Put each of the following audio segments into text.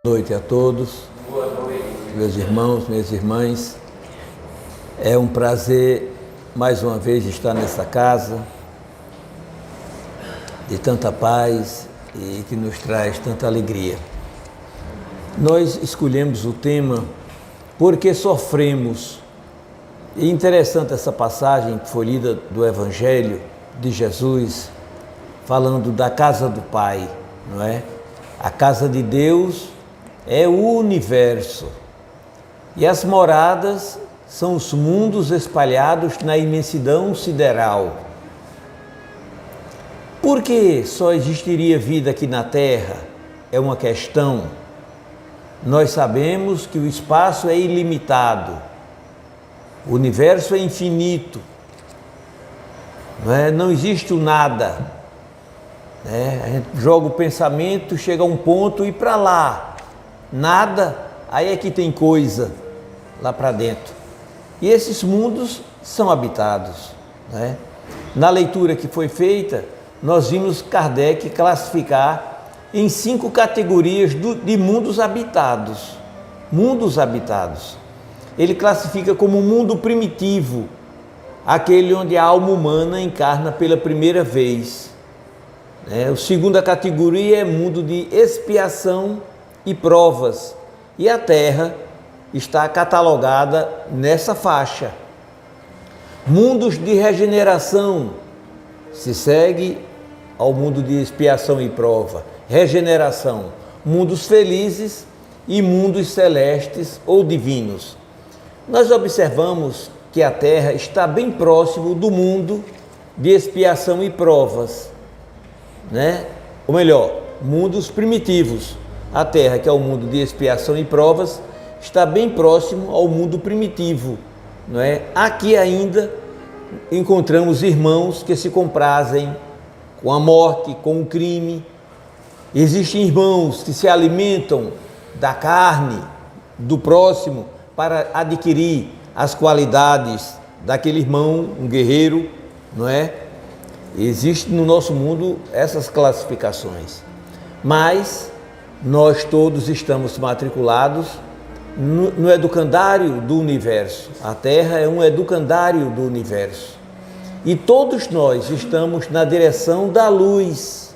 Boa noite a todos, meus irmãos, minhas irmãs. É um prazer mais uma vez estar nessa casa de tanta paz e que nos traz tanta alegria. Nós escolhemos o tema Porque Sofremos. E interessante essa passagem que foi lida do Evangelho de Jesus, falando da casa do Pai, não é? A casa de Deus é o universo e as moradas são os mundos espalhados na imensidão sideral. Por que só existiria vida aqui na Terra? É uma questão. Nós sabemos que o espaço é ilimitado, o universo é infinito, não existe o nada. A gente joga o pensamento, chega a um ponto e para lá, nada, aí é que tem coisa lá para dentro. E esses mundos são habitados. Na leitura que foi feita, nós vimos Kardec classificar em 5 categorias de mundos habitados. Mundos habitados. Ele classifica como mundo primitivo, aquele onde a alma humana encarna pela primeira vez. A segunda categoria é mundo de expiação e provas, e a Terra está catalogada nessa faixa. Mundos de regeneração, se segue ao mundo de expiação e prova. Regeneração, mundos felizes e mundos celestes ou divinos. Nós observamos que a Terra está bem próximo do mundo de expiação e provas, ou melhor, mundos primitivos. A Terra, que é o mundo de expiação e provas, está bem próximo ao mundo primitivo, Aqui ainda encontramos irmãos que se comprazem com a morte, com o crime. Existem irmãos que se alimentam da carne do próximo para adquirir as qualidades daquele irmão, um guerreiro, Existe no nosso mundo essas classificações, mas nós todos estamos matriculados no educandário do universo. A Terra é um educandário do universo e todos nós estamos na direção da luz.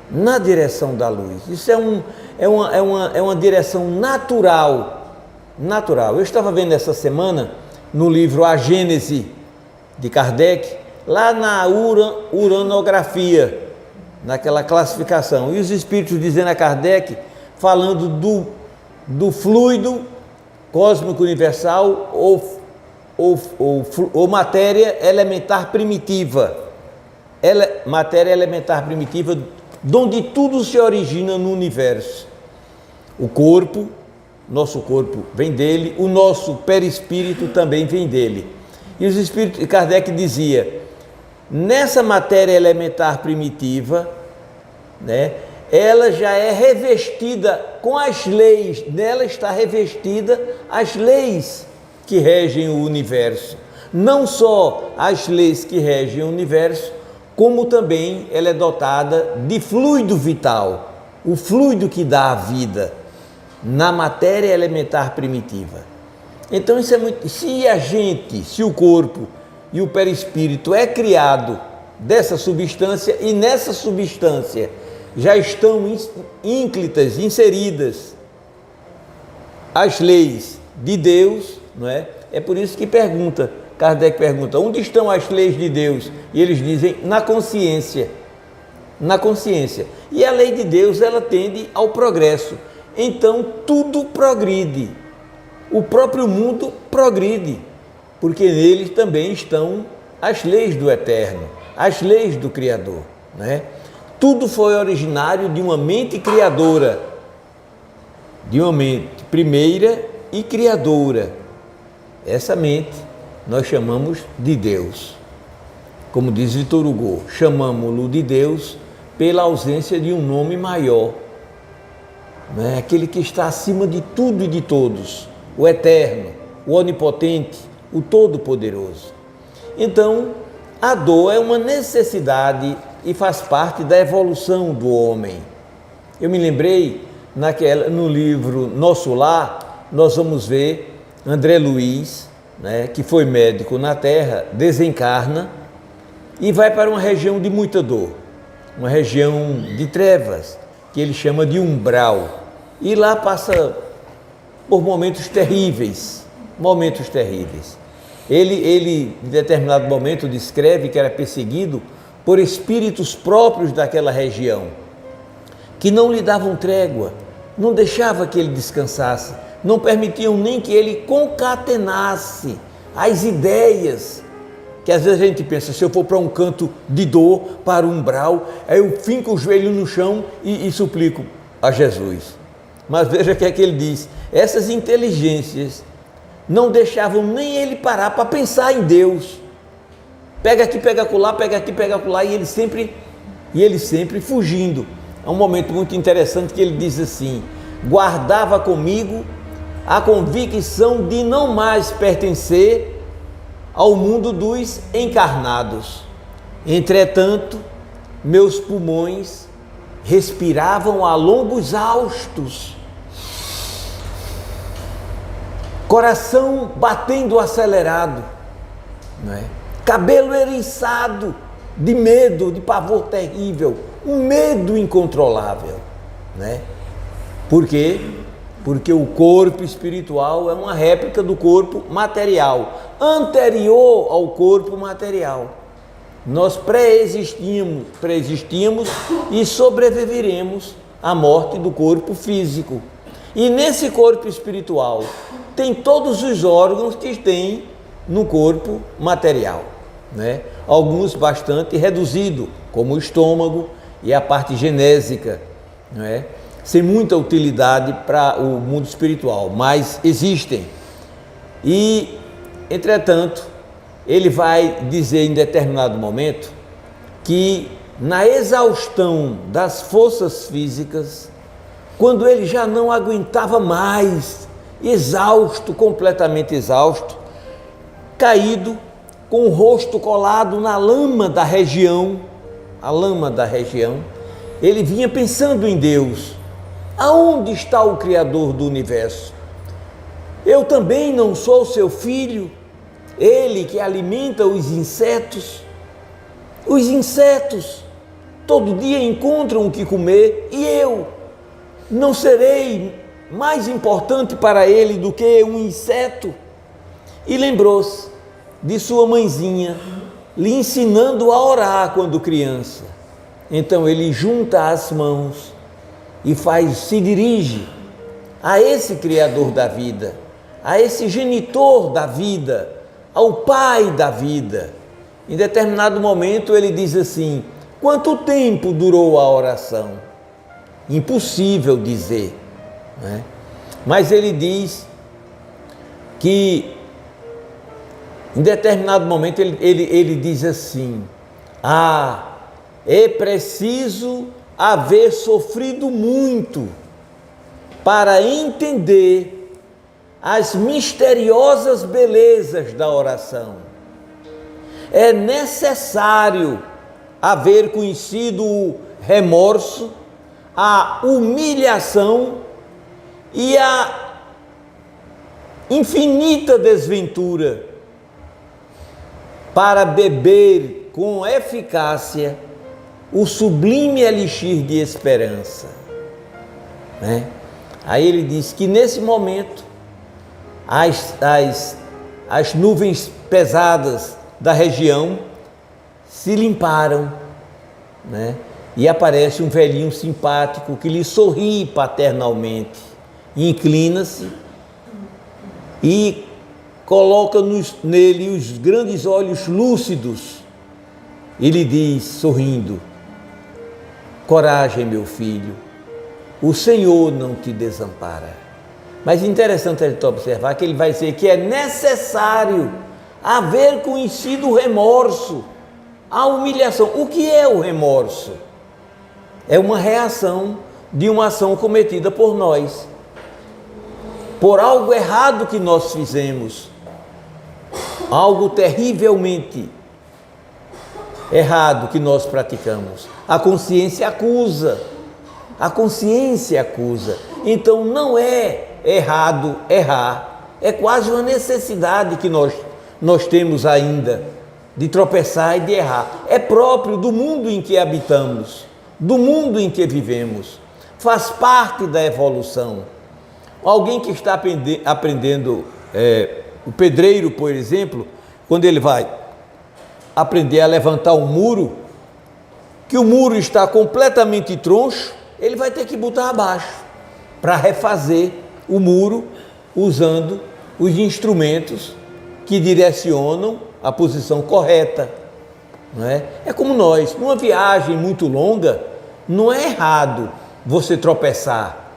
Na direção da luz. Isso é uma direção natural. Eu estava vendo essa semana no livro A Gênese de Kardec, lá na uranografia, naquela classificação, e os espíritos dizendo a Kardec, falando do fluido cósmico universal ou matéria elementar primitiva. Matéria elementar primitiva, de onde tudo se origina no universo. O corpo, nosso corpo vem dele, o nosso perispírito também vem dele. E os espíritos, Kardec dizia, nessa matéria elementar primitiva, ela já é revestida com as leis, nela está revestida as leis que regem o universo. Não só as leis que regem o universo, como também ela é dotada de fluido vital, o fluido que dá a vida na matéria elementar primitiva. Então isso é muito. Se o corpo e o perispírito é criado dessa substância, e nessa substância já estão ínclitas, inseridas as leis de Deus, É por isso que Kardec pergunta, onde estão as leis de Deus? E eles dizem, na consciência. Na consciência. E a lei de Deus, ela tende ao progresso. Então, tudo progride. O próprio mundo progride, porque nele também estão as leis do Eterno, as leis do Criador, Tudo foi originário de uma mente criadora, de uma mente primeira e criadora. Essa mente nós chamamos de Deus. Como diz Victor Hugo, chamamos-lo de Deus pela ausência de um nome maior. Aquele que está acima de tudo e de todos, o Eterno, o Onipotente, o Todo-Poderoso. Então, a dor é uma necessidade e faz parte da evolução do homem. Eu me lembrei no livro Nosso Lar, nós vamos ver André Luiz, né, que foi médico na Terra, desencarna e vai para uma região de muita dor, uma região de trevas, que ele chama de umbral. E lá passa por momentos terríveis, momentos terríveis. Ele, em determinado momento, descreve que era perseguido por espíritos próprios daquela região, que não lhe davam trégua, não deixava que ele descansasse, não permitiam nem que ele concatenasse as ideias, que às vezes a gente pensa, se eu for para um canto de dor, para um umbral, aí eu finco o joelho no chão e suplico a Jesus. Mas veja o que é que ele diz, essas inteligências não deixavam nem ele parar para pensar em Deus. Pega aqui, pega acolá, pega aqui, pega acolá, e ele sempre fugindo. É um momento muito interessante que ele diz assim: guardava comigo a convicção de não mais pertencer ao mundo dos encarnados. Entretanto, meus pulmões respiravam a longos haustos, coração batendo acelerado, não é? Cabelo eriçado de medo, de pavor terrível, um medo incontrolável, né? Por quê? Porque o corpo espiritual é uma réplica do corpo material, anterior ao corpo material. Nós pré-existimos e sobreviveremos à morte do corpo físico. E nesse corpo espiritual tem todos os órgãos que tem no corpo material, né? Alguns bastante reduzidos, como o estômago e a parte genésica, né? Sem muita utilidade para o mundo espiritual, mas existem. E, entretanto, ele vai dizer em determinado momento que na exaustão das forças físicas, quando ele já não aguentava mais, exausto, completamente exausto, caído, com o rosto colado na lama da região, ele vinha pensando em Deus. Aonde está o Criador do universo? Eu também não sou seu filho? Ele que alimenta os insetos todo dia encontram o que comer, e eu não serei mais importante para ele do que um inseto? E lembrou-se de sua mãezinha lhe ensinando a orar quando criança. Então ele junta as mãos e se dirige a esse Criador da vida, a esse genitor da vida, ao Pai da vida. Em determinado momento ele diz assim: quanto tempo durou a oração? Impossível dizer, né? Mas ele diz que em determinado momento ele diz assim: é preciso haver sofrido muito para entender as misteriosas belezas da oração. É necessário haver conhecido o remorso, a humilhação e a infinita desventura para beber com eficácia o sublime elixir de esperança, né? Aí ele diz que nesse momento as nuvens pesadas da região se limparam, né? E aparece um velhinho simpático que lhe sorri paternalmente, inclina-se e coloca nele os grandes olhos lúcidos e lhe diz, sorrindo: coragem, meu filho, o Senhor não te desampara. Mas interessante a gente observar que ele vai dizer que é necessário haver conhecido o remorso, a humilhação. O que é o remorso? É uma reação de uma ação cometida por nós, por algo errado que nós fizemos, algo terrivelmente errado que nós praticamos. A consciência acusa, A consciência acusa. Então não é errado errar, é quase uma necessidade que nós temos ainda de tropeçar e de errar. É próprio do mundo em que habitamos, do mundo em que vivemos. Faz parte da evolução. Alguém que está aprendendo, o pedreiro, por exemplo, quando ele vai aprender a levantar um muro, que o muro está completamente troncho, ele vai ter que botar abaixo para refazer o muro usando os instrumentos que direcionam a posição correta. Não é? É como nós, numa viagem muito longa, não é errado você tropeçar.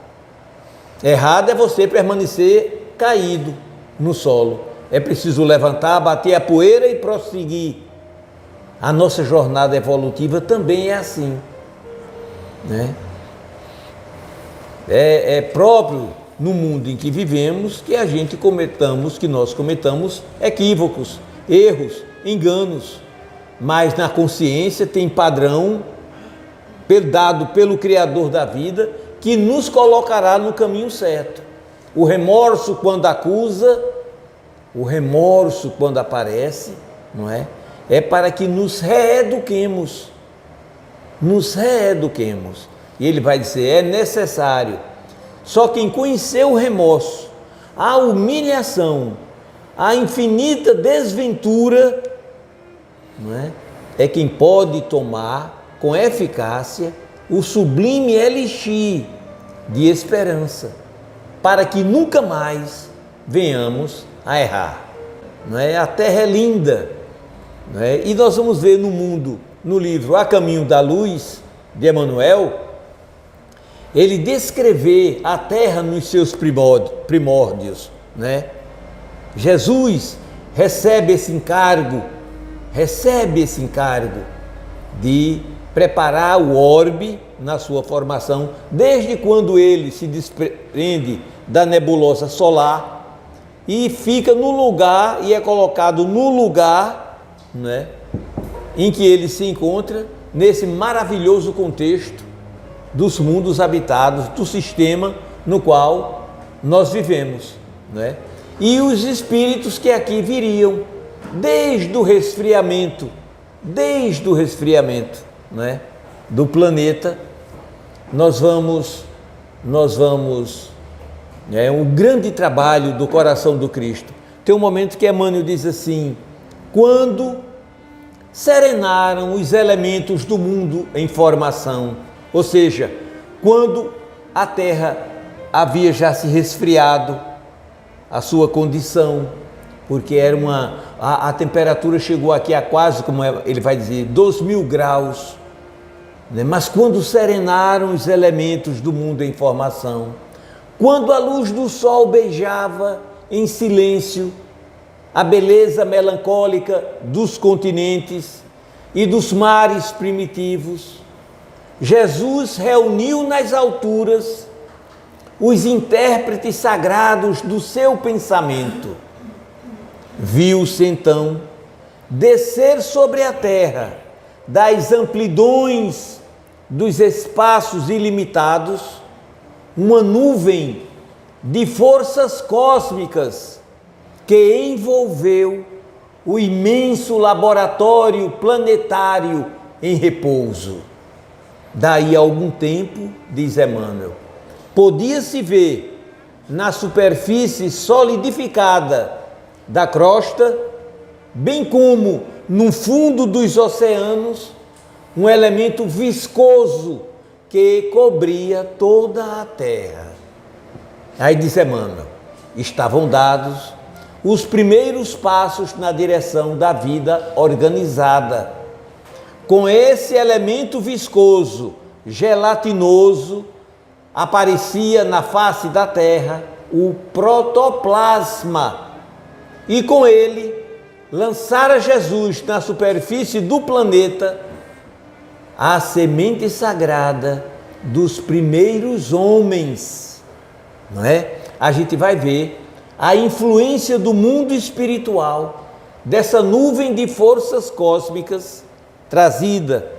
Errado é você permanecer caído no solo. É preciso levantar, bater a poeira e prosseguir. A nossa jornada evolutiva também é assim, né? É próprio no mundo em que vivemos que nós cometamos equívocos, erros, enganos, mas na consciência tem padrão dado pelo Criador da vida que nos colocará no caminho certo. O remorso quando acusa, o remorso quando aparece, não é? É para que nos reeduquemos. E ele vai dizer, é necessário. Só quem conheceu o remorso, a humilhação, a infinita desventura, não é quem pode tomar com eficácia o sublime elixir de esperança, para que nunca mais venhamos a errar. Não é? A terra é linda, não é? E nós vamos ver no livro A Caminho da Luz, de Emmanuel, ele descrever a terra nos seus primórdios, né? Jesus recebe esse encargo de preparar o orbe na sua formação, desde quando ele se desprende da nebulosa solar e fica no lugar, e é colocado no lugar, né, em que ele se encontra, nesse maravilhoso contexto dos mundos habitados, do sistema no qual nós vivemos, né? E os espíritos que aqui viriam, desde o resfriamento, né, do planeta, nós vamos, o grande trabalho do coração do Cristo. Tem um momento que Emmanuel diz assim: quando serenaram os elementos do mundo em formação, ou seja, quando a Terra havia já se resfriado a sua condição, porque era a temperatura chegou aqui a quase, como ele vai dizer, 2.000 graus, né? Mas quando serenaram os elementos do mundo em formação, quando a luz do sol beijava em silêncio a beleza melancólica dos continentes e dos mares primitivos, Jesus reuniu nas alturas os intérpretes sagrados do seu pensamento. Viu-se então descer sobre a terra, das amplidões dos espaços ilimitados, uma nuvem de forças cósmicas que envolveu o imenso laboratório planetário em repouso. Daí a algum tempo, diz Emmanuel, podia-se ver na superfície solidificada da crosta, bem como no fundo dos oceanos, um elemento viscoso que cobria toda a terra. Aí diz Emmanuel, estavam dados os primeiros passos na direção da vida organizada. Com esse elemento viscoso, gelatinoso, aparecia na face da terra o protoplasma, e com ele lançara Jesus na superfície do planeta a semente sagrada dos primeiros homens, não é? A gente vai ver a influência do mundo espiritual, dessa nuvem de forças cósmicas trazida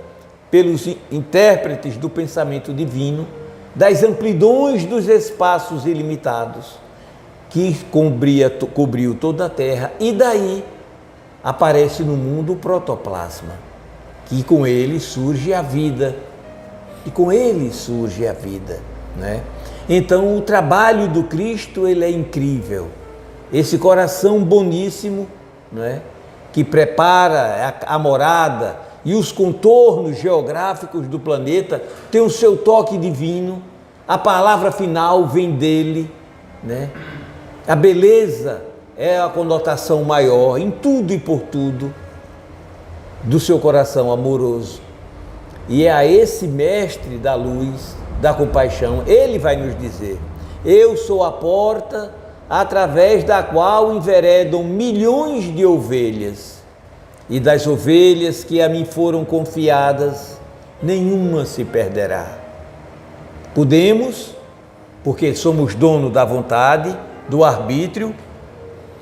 pelos intérpretes do pensamento divino, das amplidões dos espaços ilimitados que cobriu toda a Terra, e daí aparece no mundo o protoplasma, que com ele surge a vida, e com ele surge a vida, né? Então o trabalho do Cristo, ele é incrível, esse coração boníssimo, né, que prepara a morada e os contornos geográficos do planeta, tem o seu toque divino, a palavra final vem dele, né? A beleza é a conotação maior em tudo e por tudo do seu coração amoroso. E é a esse mestre da luz, da compaixão, ele vai nos dizer: eu sou a porta através da qual enveredam milhões de ovelhas, e das ovelhas que a mim foram confiadas, nenhuma se perderá. Podemos, porque somos dono da vontade, do arbítrio,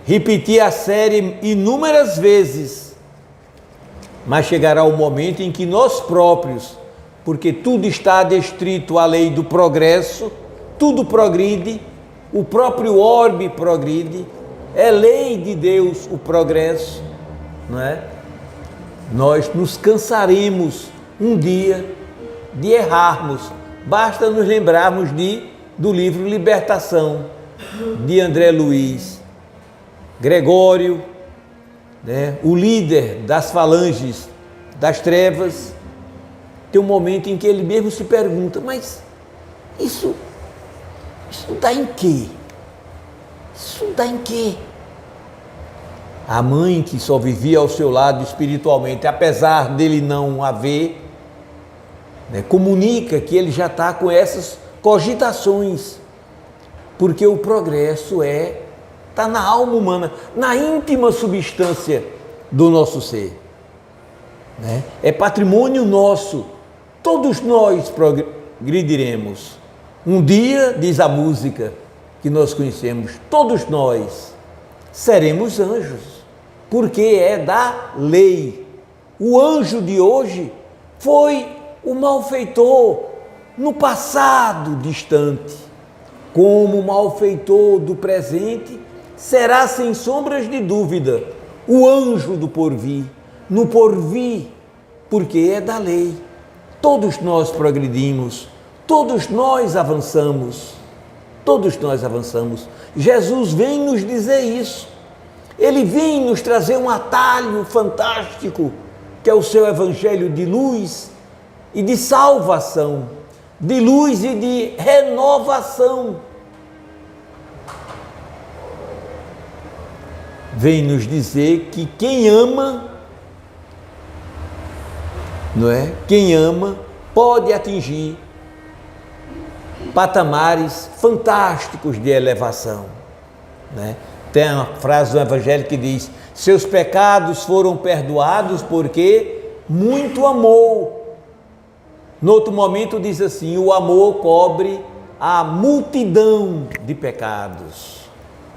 repetir a série inúmeras vezes, mas chegará o momento em que nós próprios, porque tudo está adstrito à lei do progresso, tudo progride, o próprio orbe progride, é lei de Deus o progresso, não é? Nós nos cansaremos um dia de errarmos, basta nos lembrarmos do livro Libertação, de André Luiz. Gregório, né, o líder das falanges das trevas, tem um momento em que ele mesmo se pergunta: mas isso dá em quê? Isso dá em quê? A mãe, que só vivia ao seu lado espiritualmente, apesar dele não haver, né, comunica que ele já está com essas cogitações, porque o progresso está na alma humana, na íntima substância do nosso ser, né? É patrimônio nosso, todos nós progrediremos. Um dia, diz a música que nós conhecemos, todos nós seremos anjos, porque é da lei. O anjo de hoje foi o malfeitor no passado distante, como o malfeitor do presente será, sem sombras de dúvida, o anjo do porvir, no porvir, porque é da lei. Todos nós progredimos, todos nós avançamos, todos nós avançamos. Jesus vem nos dizer isso, ele vem nos trazer um atalho fantástico, que é o seu evangelho de luz e de salvação, de luz e de renovação. Vem nos dizer que quem ama, não é? Quem ama pode atingir patamares fantásticos de elevação, né? Tem uma frase do Evangelho que diz: seus pecados foram perdoados porque muito amou. No outro momento diz assim: o amor cobre a multidão de pecados.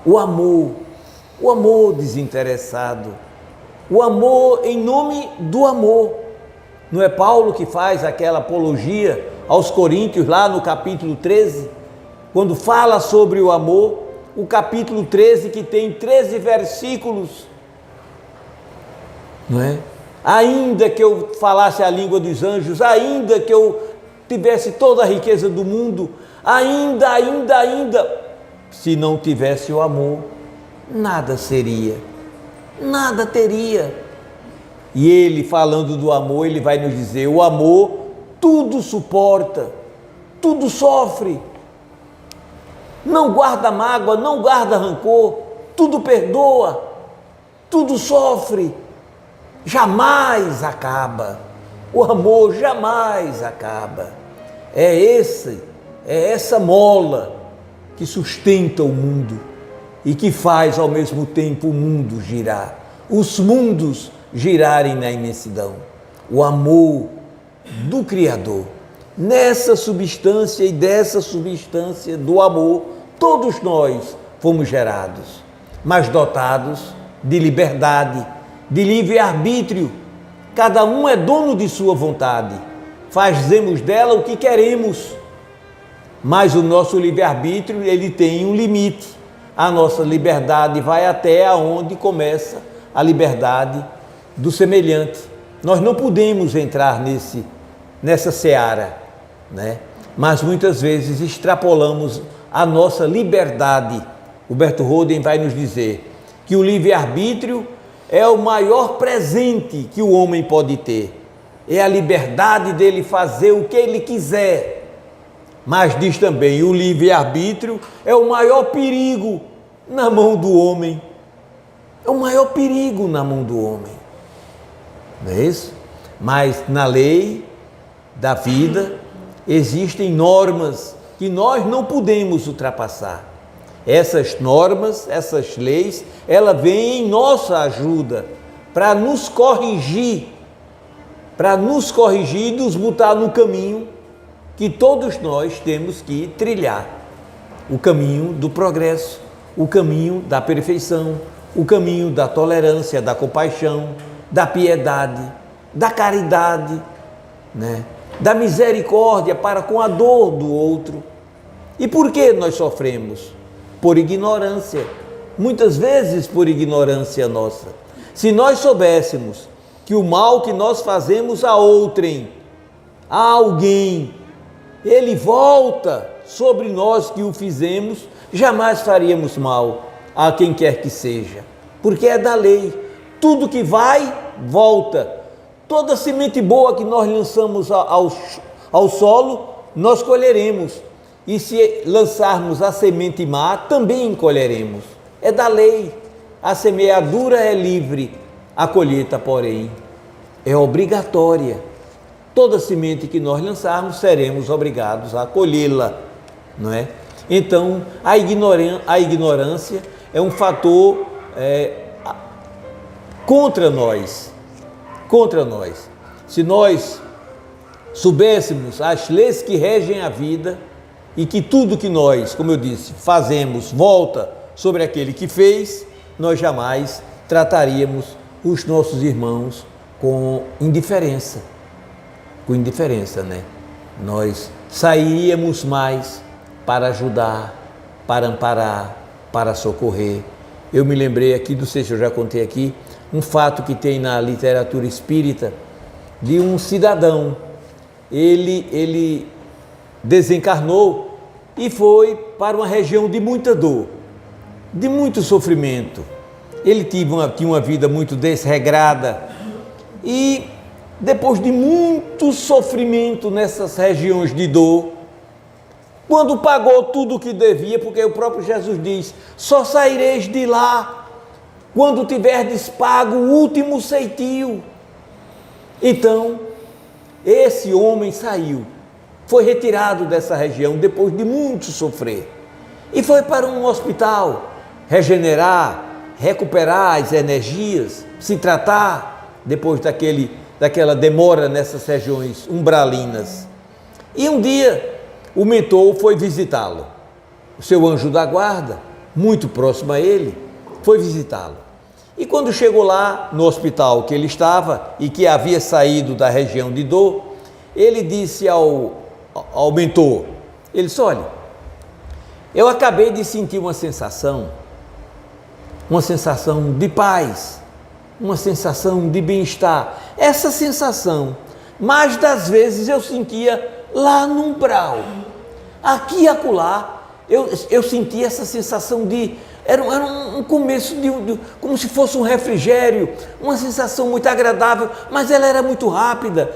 O amor desinteressado, o amor em nome do amor. Não é Paulo que faz aquela apologia aos Coríntios lá no capítulo 13, quando fala sobre o amor, o capítulo 13 que tem 13 versículos, não é? Ainda que eu falasse a língua dos anjos, ainda que eu tivesse toda a riqueza do mundo, ainda, se não tivesse o amor, nada seria, nada teria. E ele, falando do amor, ele vai nos dizer: o amor tudo suporta, tudo sofre, não guarda mágoa, não guarda rancor, tudo perdoa, tudo sofre, jamais acaba. O amor jamais acaba. É essa mola que sustenta o mundo e que faz ao mesmo tempo o mundo girar, os mundos girarem na imensidão. O amor do Criador. Nessa substância e dessa substância do amor, todos nós fomos gerados, mas dotados de liberdade, de livre-arbítrio. Cada um é dono de sua vontade. Fazemos dela o que queremos. mas o nosso livre-arbítrio, ele tem um limite. A nossa liberdade vai até aonde começa a liberdade do semelhante. Nós não podemos entrar nessa seara, né? Mas muitas vezes extrapolamos a nossa liberdade. O Berto Roden vai nos dizer que o livre-arbítrio é o maior presente que o homem pode ter. É a liberdade dele fazer o que ele quiser. Mas diz também, o livre-arbítrio é o maior perigo na mão do homem. É o maior perigo na mão do homem. Não é isso? Mas na lei da vida existem normas que nós não podemos ultrapassar. Essas normas, essas leis, elas vêm em nossa ajuda para nos corrigir e nos botar no caminho que todos nós temos que trilhar. O caminho do progresso, o caminho da perfeição, o caminho da tolerância, da compaixão, da piedade, da caridade, né? Da misericórdia para com a dor do outro. E por que nós sofremos? Por ignorância, muitas vezes por ignorância nossa. Se nós soubéssemos que o mal que nós fazemos a outrem, a alguém, ele volta sobre nós que o fizemos, jamais faríamos mal a quem quer que seja, porque é da lei. Tudo que vai, volta. Toda semente boa que nós lançamos ao solo, nós colheremos. E se lançarmos a semente má, também colheremos. É da lei. A semeadura é livre, a colheita, porém, é obrigatória. Toda semente que nós lançarmos, seremos obrigados a colhê-la, não é? Então, a ignorância é um fator contra nós. Se nós soubéssemos as leis que regem a vida e que tudo que nós, como eu disse, fazemos volta sobre aquele que fez, nós jamais trataríamos os nossos irmãos com indiferença, né? Nós sairíamos mais para ajudar, para amparar, para socorrer. Eu me lembrei aqui, não sei se eu já contei aqui, um fato que tem na literatura espírita de um cidadão. Ele desencarnou e foi para uma região de muita dor, de muito sofrimento. Ele tinha uma vida muito desregrada e depois de muito sofrimento nessas regiões de dor, quando pagou tudo o que devia, porque o próprio Jesus diz, só saireis de lá quando tiverdes pago o último ceitio. Então, esse homem saiu, foi retirado dessa região depois de muito sofrer e foi para um hospital regenerar, recuperar as energias, se tratar depois daquela demora nessas regiões umbralinas. E um dia o mentor foi visitá-lo. O seu anjo da guarda, muito próximo a ele, foi visitá-lo. E quando chegou lá no hospital que ele estava e que havia saído da região de dor, ele disse ao mentor, ele disse, olha, eu acabei de sentir uma sensação de paz, uma sensação de bem-estar. Essa sensação, mais das vezes eu sentia lá no umbral, aqui e acolá, eu sentia essa sensação de, era um começo como se fosse um refrigério, uma sensação muito agradável, mas ela era muito rápida,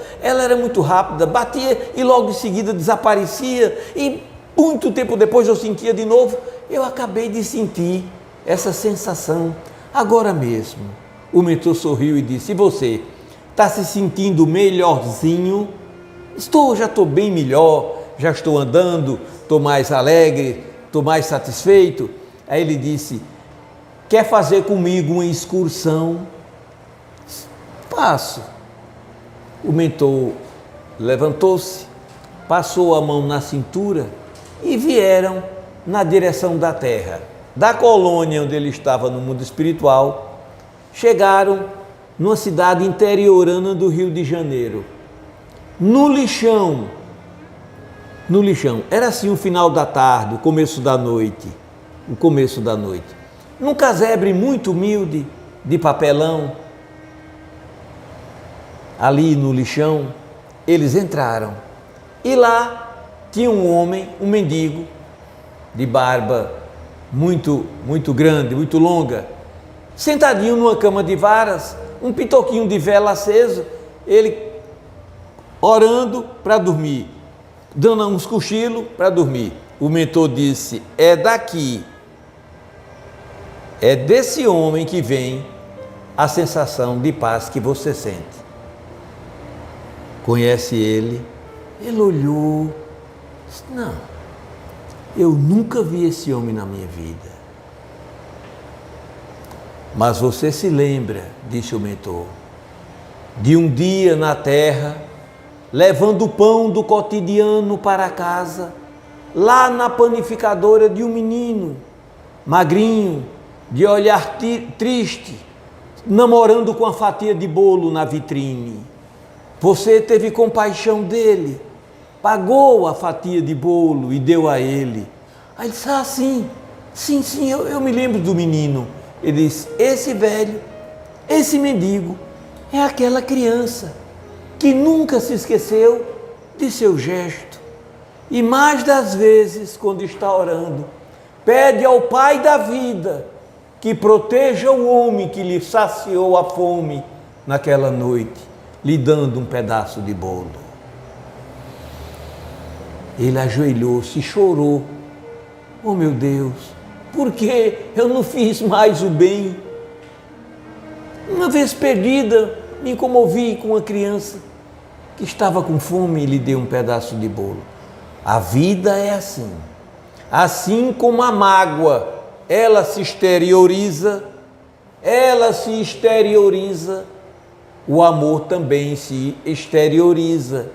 batia e logo em seguida desaparecia, e muito tempo depois eu sentia de novo. Eu acabei de sentir essa sensação agora mesmo. O mentor sorriu e disse, e você, está se sentindo melhorzinho? Já estou bem melhor, já estou andando, estou mais alegre, estou mais satisfeito. Aí ele disse, quer fazer comigo uma excursão? Passo. O mentor levantou-se, passou a mão na cintura e vieram na direção da terra. Da colônia onde ele estava no mundo espiritual, chegaram numa cidade interiorana do Rio de Janeiro. No lixão no lixão. Era assim o final da tarde, o começo da noite. O começo da noite. Num casebre muito humilde, de papelão, ali no lixão, eles entraram. E lá tinha um homem, um mendigo, de barba muito grande, muito longa, sentadinho numa cama de varas, um pitoquinho de vela aceso, ele orando para dormir, dando uns cochilos para dormir. O mentor disse: é daqui, é desse homem que vem a sensação de paz que você sente. Conhece ele? Ele olhou, disse: não, eu nunca vi esse homem na minha vida. Mas você se lembra, disse o mentor, de um dia na terra, levando o pão do cotidiano para casa, lá na panificadora de um menino, magrinho, de olhar triste, namorando com a fatia de bolo na vitrine. Você teve compaixão dele, pagou a fatia de bolo e deu a ele. Aí ele disse: ah, sim, eu me lembro do menino. Ele disse: esse velho, esse mendigo, é aquela criança que nunca se esqueceu de seu gesto. E mais das vezes, quando está orando, pede ao Pai da vida que proteja o homem que lhe saciou a fome naquela noite, lhe dando um pedaço de bolo. Ele ajoelhou-se e chorou. Oh, meu Deus, por que eu não fiz mais o bem? Uma vez perdida, me comovi com uma criança que estava com fome e lhe dei um pedaço de bolo. A vida é assim. Assim como a mágoa, ela se exterioriza, o amor também se exterioriza.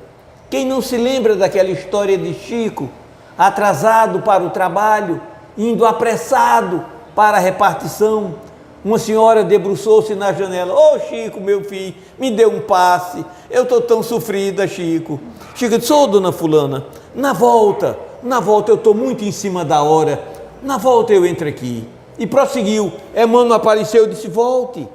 Quem não se lembra daquela história de Chico, atrasado para o trabalho, indo apressado para a repartição? Uma senhora debruçou-se na janela: ô Chico, meu filho, me dê um passe, eu estou tão sofrida, Chico. Chico disse: ô dona fulana, na volta eu estou muito em cima da hora, na volta eu entro aqui. E prosseguiu. Emmanuel apareceu e disse: volte,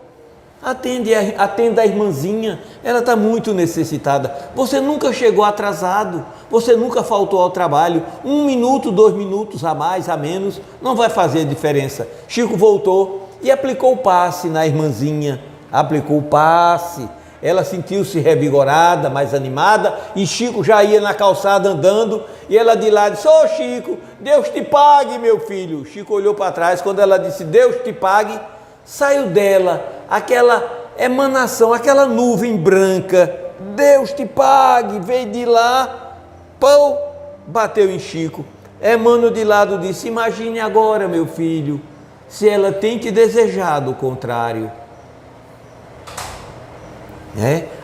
atenda a irmãzinha, ela está muito necessitada. Você nunca chegou atrasado, você nunca faltou ao trabalho. 1 minuto, 2 minutos a mais, a menos, não vai fazer diferença. Chico voltou e aplicou o passe na irmãzinha, aplicou o passe. Ela sentiu-se revigorada, mais animada, e Chico já ia na calçada andando, e ela de lá disse: ô Chico, Deus te pague, meu filho. Chico olhou para trás, quando ela disse Deus te pague, saiu dela aquela emanação, aquela nuvem branca, Deus te pague, veio de lá, pão, bateu em Chico. Emmanuel de lado disse: imagine agora, meu filho, se ela tem te desejado o contrário.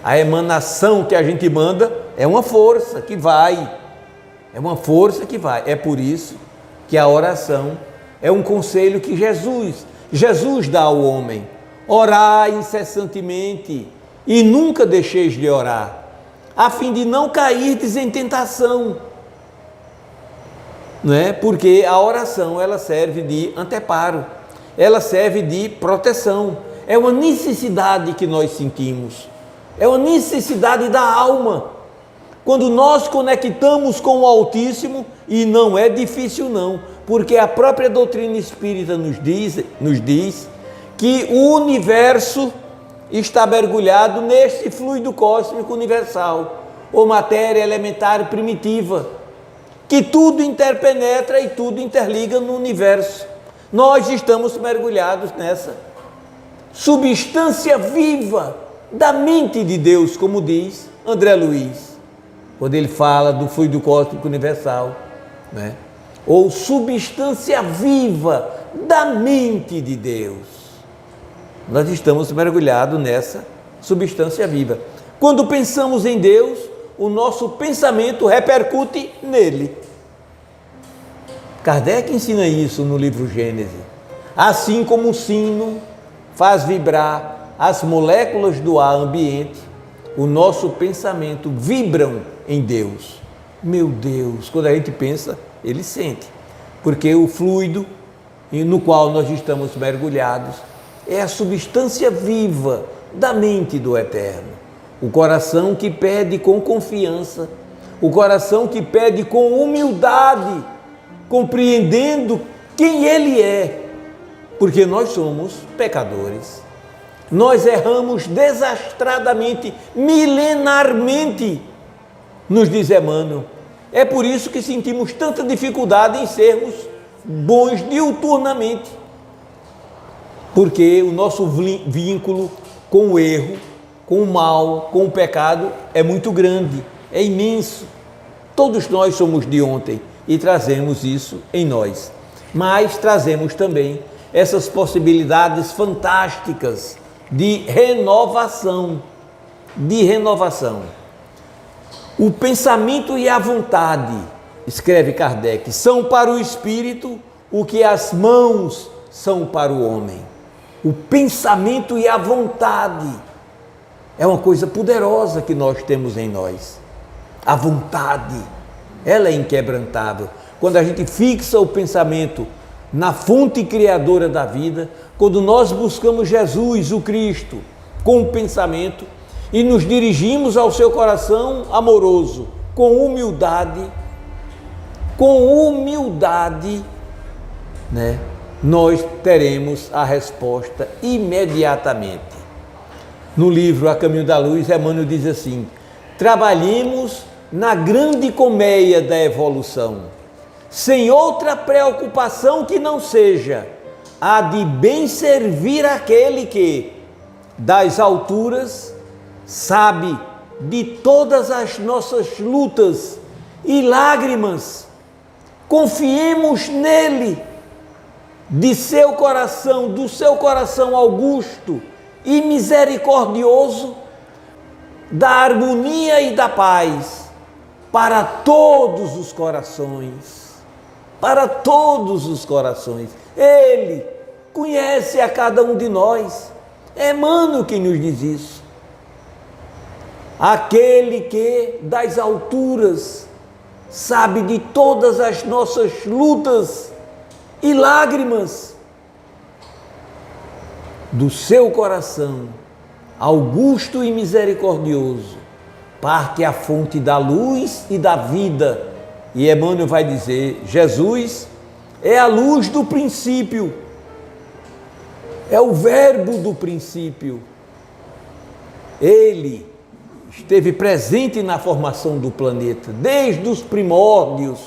A emanação que a gente manda é uma força que vai, é por isso que a oração é um conselho que Jesus dá ao homem: orai incessantemente e nunca deixeis de orar, a fim de não cairdes em tentação, porque a oração ela serve de anteparo, ela serve de proteção, é uma necessidade que nós sentimos. É uma necessidade da alma. Quando nós conectamos com o Altíssimo, e não é difícil não, porque a própria doutrina espírita nos diz que o universo está mergulhado neste fluido cósmico universal, ou matéria elementar primitiva, que tudo interpenetra e tudo interliga no universo. Nós estamos mergulhados nessa substância viva da mente de Deus, como diz André Luiz, quando ele fala do fluido cósmico universal, ou substância viva da mente de Deus. Nós estamos mergulhados nessa substância viva. Quando pensamos em Deus, o nosso pensamento repercute nele. Kardec ensina isso no livro Gênesis. Assim como o sino faz vibrar as moléculas do ar ambiente, o nosso pensamento vibram em Deus. Meu Deus, quando a gente pensa, ele sente. Porque o fluido no qual nós estamos mergulhados é a substância viva da mente do Eterno. O coração que pede com confiança, o coração que pede com humildade, compreendendo quem Ele é, porque nós somos pecadores. Nós erramos desastradamente, milenarmente, nos diz Emmanuel. É por isso que sentimos tanta dificuldade em sermos bons diuturnamente, porque o nosso vínculo com o erro, com o mal, com o pecado é muito grande, é imenso. Todos nós somos de ontem e trazemos isso em nós, mas trazemos também essas possibilidades fantásticas de renovação, O pensamento e a vontade, escreve Kardec, são para o espírito o que as mãos são para o homem. O pensamento e a vontade é uma coisa poderosa que nós temos em nós. A vontade, ela é inquebrantável. Quando a gente fixa o pensamento na fonte criadora da vida, quando nós buscamos Jesus, o Cristo, com o pensamento e nos dirigimos ao seu coração amoroso, com humildade, né? Nós teremos a resposta imediatamente. No livro A Caminho da Luz, Emmanuel diz assim: trabalhemos na grande colmeia da evolução, sem outra preocupação que não seja a de bem servir aquele que, das alturas, sabe de todas as nossas lutas e lágrimas. Confiemos nele, do seu coração augusto e misericordioso, da harmonia e da paz para todos os corações, Ele conhece a cada um de nós. É Emmanuel quem nos diz isso. Aquele que das alturas sabe de todas as nossas lutas e lágrimas, do seu coração augusto e misericordioso parte a fonte da luz e da vida. E Emmanuel vai dizer: Jesus é a luz do princípio, é o verbo do princípio. Ele esteve presente na formação do planeta, desde os primórdios.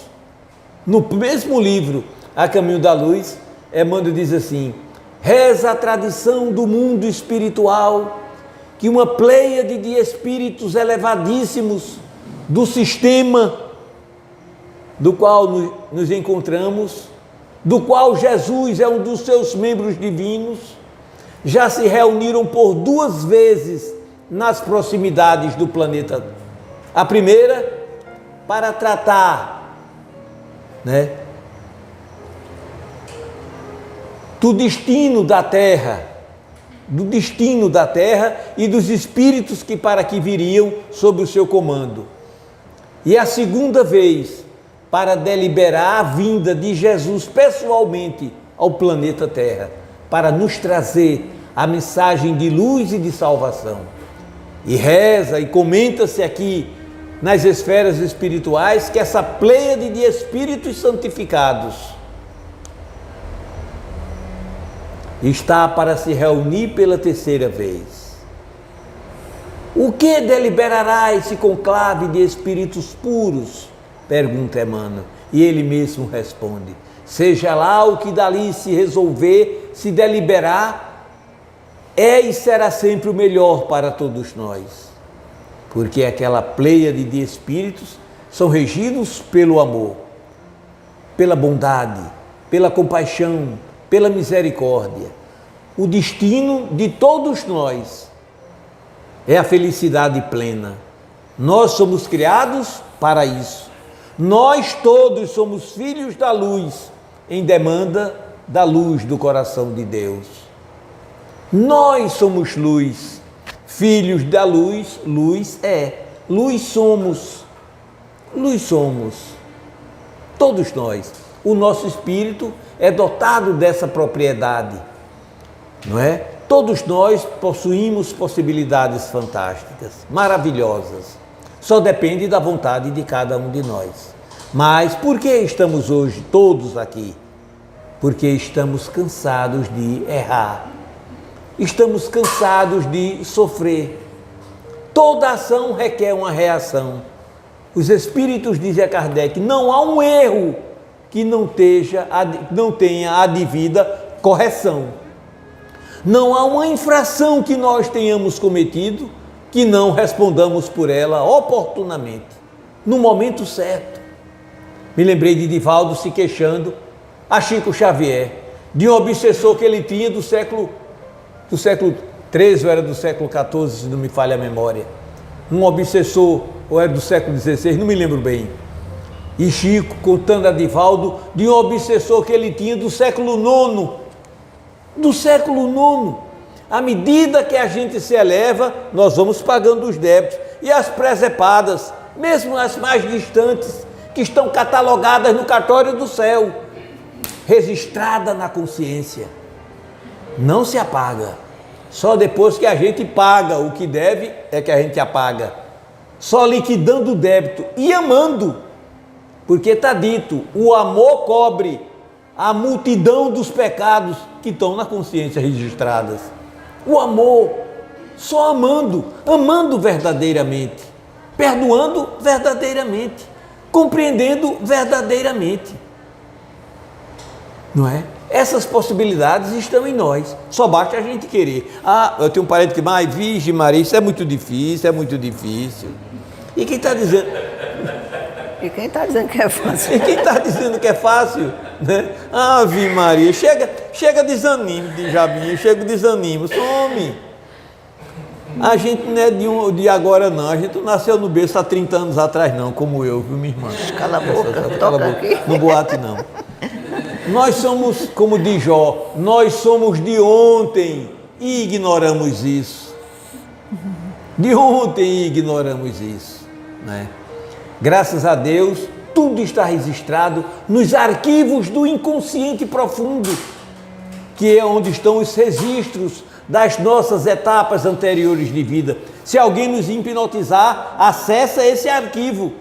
No mesmo livro, A Caminho da Luz, Emmanuel diz assim: reza a tradição do mundo espiritual, que uma pleiade de espíritos elevadíssimos do sistema do qual nos encontramos, do qual Jesus é um dos seus membros divinos, já se reuniram por 2 vezes nas proximidades do planeta. A primeira, para tratar, do destino da Terra e dos espíritos que para aqui viriam sob o seu comando. E a segunda vez, para deliberar a vinda de Jesus pessoalmente ao planeta Terra, para nos trazer a mensagem de luz e de salvação. E reza e comenta-se aqui nas esferas espirituais que essa pleiade de espíritos santificados está para se reunir pela 3ª vez. O que deliberará esse conclave de espíritos puros? Pergunta Emmanuel, e ele mesmo responde: seja lá o que dali se resolver, se deliberar, é e será sempre o melhor para todos nós, porque aquela pleiade de espíritos são regidos pelo amor, pela bondade, pela compaixão, pela misericórdia. O destino de todos nós é a felicidade plena. Nós somos criados para isso. Nós todos somos filhos da luz, em demanda da luz do coração de Deus. Nós somos luz, filhos da luz, luz somos. luz somos, todos nós. O nosso espírito é dotado dessa propriedade, não é? Todos nós possuímos possibilidades fantásticas, maravilhosas. Só depende da vontade de cada um de nós. Mas por que estamos hoje todos aqui? Porque estamos cansados de errar. Estamos cansados de sofrer. Toda ação requer uma reação. Os espíritos, dizia Kardec, não há um erro que não tenha a devida correção. Não há uma infração que nós tenhamos cometido que não respondamos por ela oportunamente, no momento certo. Me lembrei de Divaldo se queixando a Chico Xavier de um obsessor que ele tinha do século XIII, ou era do século XIV, se não me falha a memória. Um obsessor, ou era do século XVI, não me lembro bem. E Chico contando a Divaldo de um obsessor que ele tinha do século IX. Do século IX. À medida que a gente se eleva, nós vamos pagando os débitos. E as presepadas, mesmo as mais distantes, que estão catalogadas no cartório do céu, registrada na consciência, não se apaga. Só depois que a gente paga o que deve é que a gente apaga. Só liquidando o débito e amando, porque está dito, o amor cobre a multidão dos pecados que estão na consciência registradas. O amor, só amando, amando verdadeiramente, perdoando verdadeiramente, compreendendo verdadeiramente. Não é? Essas possibilidades estão em nós, só basta a gente querer. Eu tenho um parente que diz, Virgem Maria, isso é muito difícil, é muito difícil. E quem está dizendo... E quem está dizendo que é fácil? E quem está dizendo que é fácil, né? Ave Maria, chega desanimo de Jabinha, chega desanimo, some. A gente não é de agora não, a gente não nasceu no berço há 30 anos atrás não, como eu, viu, minha irmã? Cala a boca, Cala a boca. Aqui. Não boate não. Nós somos, como diz Jó, nós somos de ontem e ignoramos isso. De ontem e ignoramos isso, né? Graças a Deus, tudo está registrado nos arquivos do inconsciente profundo, que é onde estão os registros das nossas etapas anteriores de vida. Se alguém nos hipnotizar, acessa esse arquivo.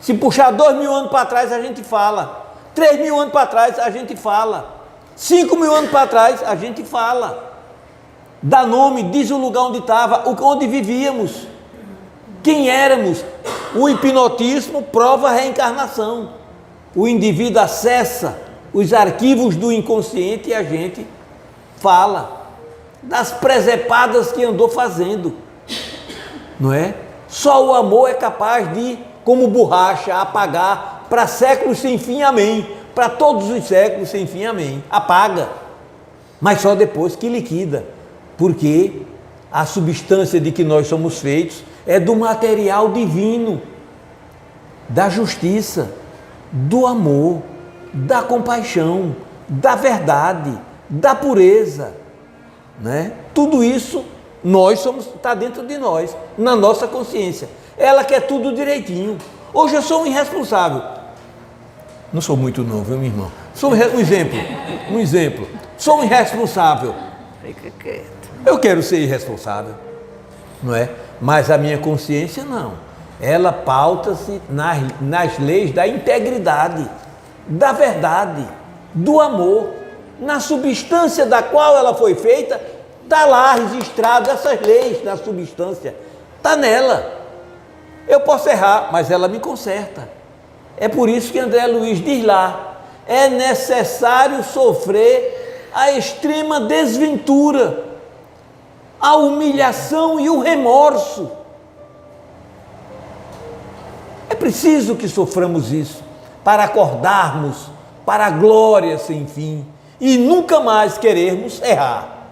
Se puxar 2000 anos para trás, a gente fala. 3000 anos para trás, a gente fala. 5000 anos para trás, a gente fala. Dá nome, diz o lugar onde estava, onde vivíamos, quem éramos. O hipnotismo prova a reencarnação. O indivíduo acessa os arquivos do inconsciente e a gente fala das presepadas que andou fazendo, não é? Só o amor é capaz de, como borracha, apagar para séculos sem fim, amém. Para todos os séculos sem fim, amém. Apaga, mas só depois que liquida, porque a substância de que nós somos feitos é do material divino, da justiça, do amor, da compaixão, da verdade, da pureza, né? Tudo isso está dentro de nós, na nossa consciência. Ela quer tudo direitinho. Hoje eu sou um irresponsável. Não sou muito não, viu, meu irmão? Sou um exemplo. Sou um irresponsável. Fica quieto. Eu quero ser irresponsável, não é? Mas a minha consciência não. Ela pauta-se nas leis da integridade, da verdade, do amor. Na substância da qual ela foi feita, está lá registrado essas leis na substância. Está nela. Eu posso errar, mas ela me conserta. É por isso que André Luiz diz lá, é necessário sofrer a extrema desventura, a humilhação e o remorso. É preciso que soframos isso para acordarmos para a glória sem fim e nunca mais querermos errar.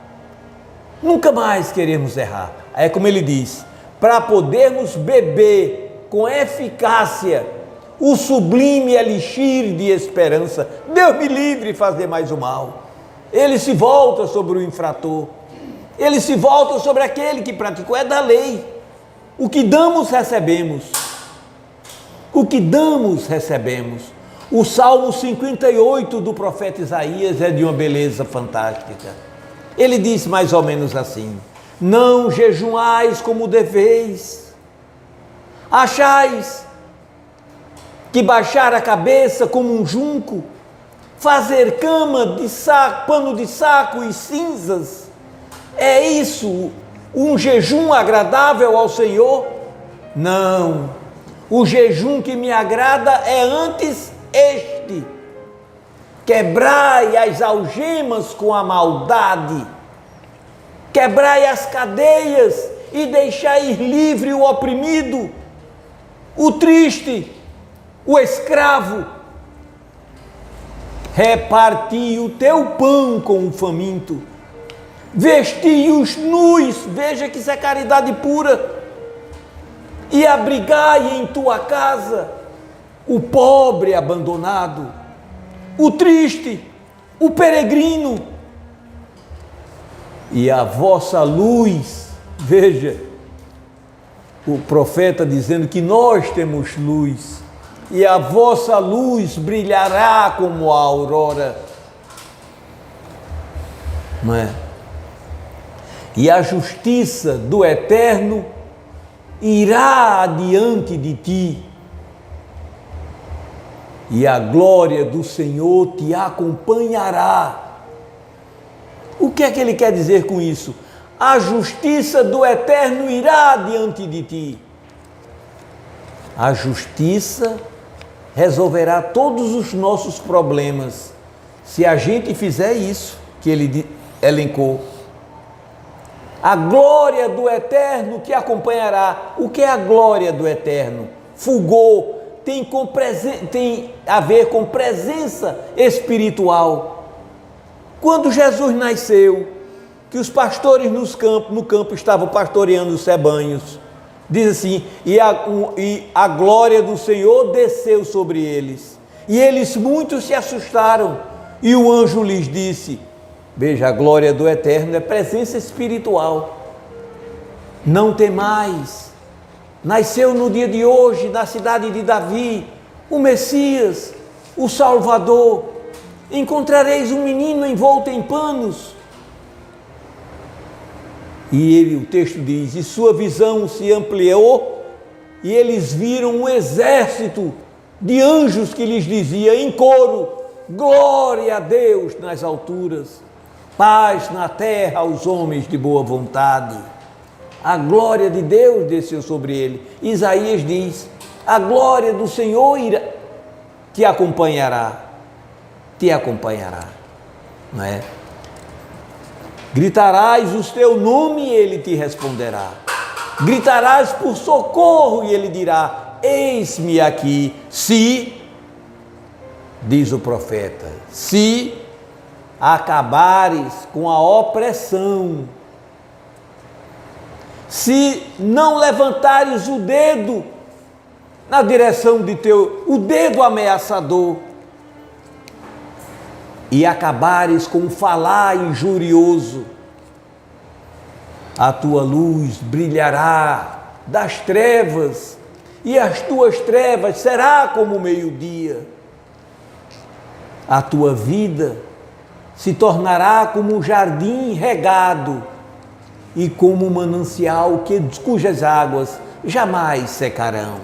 Nunca mais queremos errar. É como ele diz, para podermos beber com eficácia o sublime elixir de esperança. Deus me livre de fazer mais o mal. Ele se volta sobre o infrator. Ele se volta sobre aquele que praticou, é da lei. O que damos, recebemos. O que damos, recebemos. O Salmo 58 do profeta Isaías é de uma beleza fantástica. Ele diz mais ou menos assim: não jejuais como deveis, achais que baixar a cabeça como um junco, fazer cama de saco, pano de saco e cinzas, é isso um jejum agradável ao Senhor? Não, o jejum que me agrada é antes este: quebrai as algemas com a maldade, quebrai as cadeias e deixai ir livre o oprimido, o triste, o escravo. Reparti o teu pão com o faminto, vesti os nus, veja que isso é caridade pura, e abrigai em tua casa o pobre abandonado, o triste, o peregrino, e a vossa luz, veja, o profeta dizendo que nós temos luz, e a vossa luz brilhará como a aurora, não é? E a justiça do Eterno irá adiante de ti, e a glória do Senhor te acompanhará. O que é que ele quer dizer com isso? A justiça do Eterno irá adiante de ti. A justiça resolverá todos os nossos problemas, se a gente fizer isso que ele elencou. A glória do Eterno te acompanhará. O que é a glória do Eterno? Fulgor, tem a ver com presença espiritual. Quando Jesus nasceu, que os pastores no campo estavam pastoreando os rebanhos, diz assim: e a glória do Senhor desceu sobre eles, e eles muitos se assustaram, e o anjo lhes disse, veja, a glória do Eterno é presença espiritual, não temais, nasceu no dia de hoje, na cidade de Davi, o Messias, o Salvador. Encontrareis um menino envolto em panos. E o texto diz, e sua visão se ampliou, e eles viram um exército de anjos que lhes dizia em coro: glória a Deus nas alturas, paz na terra aos homens de boa vontade. A glória de Deus desceu sobre ele. Isaías diz: a glória do Senhor te acompanhará, não é? Gritarás o teu nome e ele te responderá. Gritarás por socorro e ele dirá: eis-me aqui. Se, diz o profeta, se acabares com a opressão, se não levantares o dedo na direção de o dedo ameaçador, e acabares com o falar injurioso, a tua luz brilhará das trevas, e as tuas trevas será como o meio-dia. A tua vida se tornará como um jardim regado e como um manancial cujas águas jamais secarão.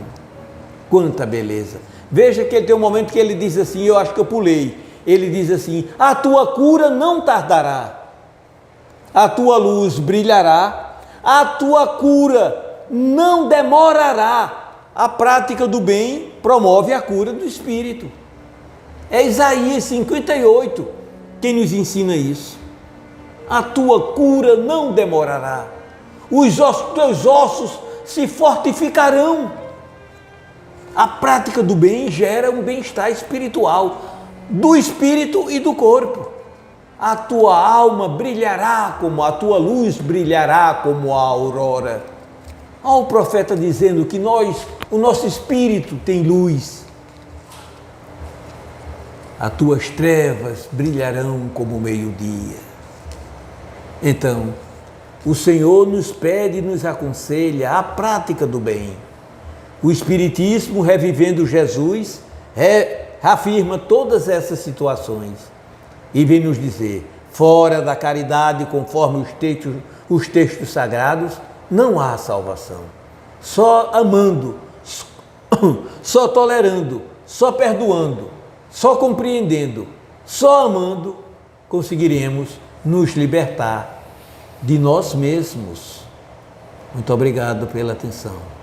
Quanta beleza! Veja que tem um momento que ele diz assim, eu acho que eu pulei, ele diz assim: a tua cura não tardará, a tua luz brilhará, a tua cura não demorará. A prática do bem promove a cura do espírito. É Isaías 58 quem nos ensina isso. A tua cura não demorará, os teus ossos se fortificarão. A prática do bem gera um bem-estar espiritual, do espírito e do corpo. A tua alma brilhará como a tua luz brilhará como a aurora. Olha o profeta dizendo que o nosso espírito tem luz. As tuas trevas brilharão como o meio-dia. Então, o Senhor nos pede e nos aconselha a prática do bem. O Espiritismo, revivendo Jesus, reafirma todas essas situações e vem nos dizer: fora da caridade, conforme os textos sagrados, não há salvação. Só amando, só tolerando, só perdoando, só compreendendo, só amando, conseguiremos nos libertar de nós mesmos. Muito obrigado pela atenção.